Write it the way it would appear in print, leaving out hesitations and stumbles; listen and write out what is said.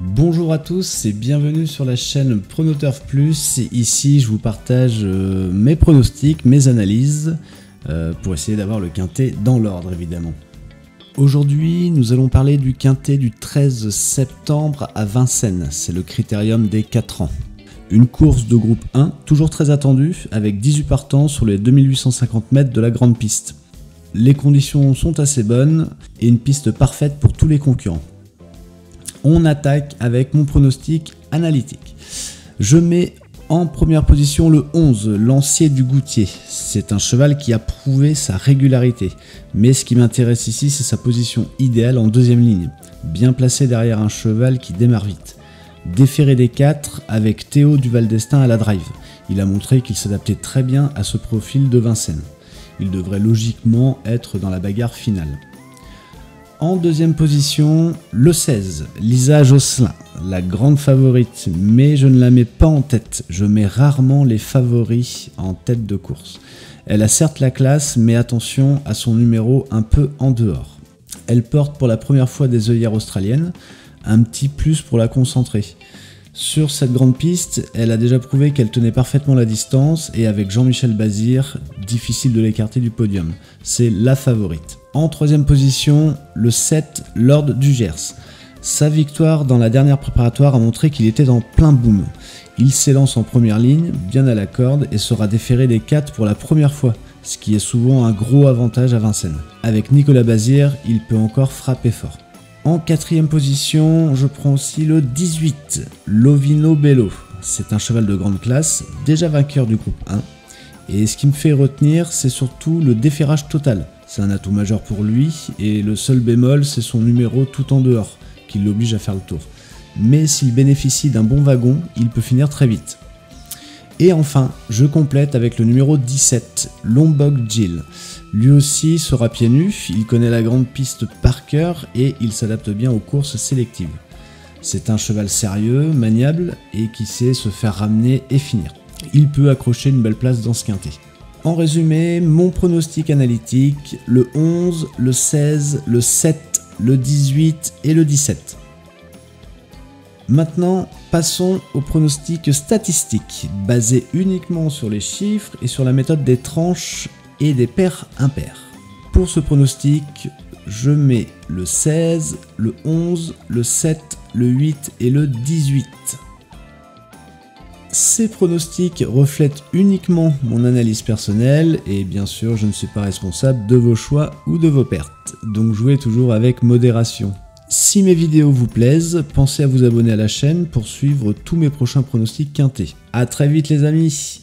Bonjour à tous et bienvenue sur la chaîne Pronoturf Plus. Ici je vous partage mes pronostics, mes analyses pour essayer d'avoir le quintet dans l'ordre évidemment. Aujourd'hui nous allons parler du quintet du 13 septembre à Vincennes, c'est le critérium des 4 ans. Une course de groupe 1, toujours très attendue, avec 18 partants sur les 2850 mètres de la grande piste. Les conditions sont assez bonnes et une piste parfaite pour tous les concurrents. On attaque avec mon pronostic analytique. Je mets en première position le 11, Lancier du Goutier. C'est un cheval qui a prouvé sa régularité. Mais ce qui m'intéresse ici, c'est sa position idéale en deuxième ligne. Bien placé derrière un cheval qui démarre vite. Déféré des 4 avec Théo du Val d'Estaing à la drive. Il a montré qu'il s'adaptait très bien à ce profil de Vincennes. Il devrait logiquement être dans la bagarre finale. En deuxième position, le 16, Lisa Josselin, la grande favorite, mais je ne la mets pas en tête. Je mets rarement les favoris en tête de course. Elle a certes la classe, mais attention à son numéro un peu en dehors. Elle porte pour la première fois des œillères australiennes, un petit plus pour la concentrer. Sur cette grande piste, elle a déjà prouvé qu'elle tenait parfaitement la distance et avec Jean-Michel Bazir, difficile de l'écarter du podium. C'est la favorite. En troisième position, le 7, Lord du Gers. Sa victoire dans la dernière préparatoire a montré qu'il était en plein boom. Il s'élance en première ligne, bien à la corde, et sera déféré des 4 pour la première fois, ce qui est souvent un gros avantage à Vincennes. Avec Nicolas Bazir, il peut encore frapper fort. En quatrième position, je prends aussi le 18, Lovino Bello. C'est un cheval de grande classe, déjà vainqueur du groupe 1. Et ce qui me fait retenir, c'est surtout le déferrage total. C'est un atout majeur pour lui, et le seul bémol, c'est son numéro tout en dehors, qui l'oblige à faire le tour. Mais s'il bénéficie d'un bon wagon, il peut finir très vite. Et enfin, je complète avec le numéro 17, Lombok Jill. Lui aussi sera pieds nus, il connaît la grande piste par cœur et il s'adapte bien aux courses sélectives. C'est un cheval sérieux, maniable et qui sait se faire ramener et finir. Il peut accrocher une belle place dans ce quintet. En résumé, mon pronostic analytique, le 11, le 16, le 7, le 18 et le 17. Maintenant, passons au pronostic statistique, basé uniquement sur les chiffres et sur la méthode des tranches et des paires impaires. Pour ce pronostic, je mets le 16, le 11, le 7, le 8 et le 18. Ces pronostics reflètent uniquement mon analyse personnelle et bien sûr je ne suis pas responsable de vos choix ou de vos pertes, donc jouez toujours avec modération. Si mes vidéos vous plaisent, pensez à vous abonner à la chaîne pour suivre tous mes prochains pronostics quintés. A très vite les amis!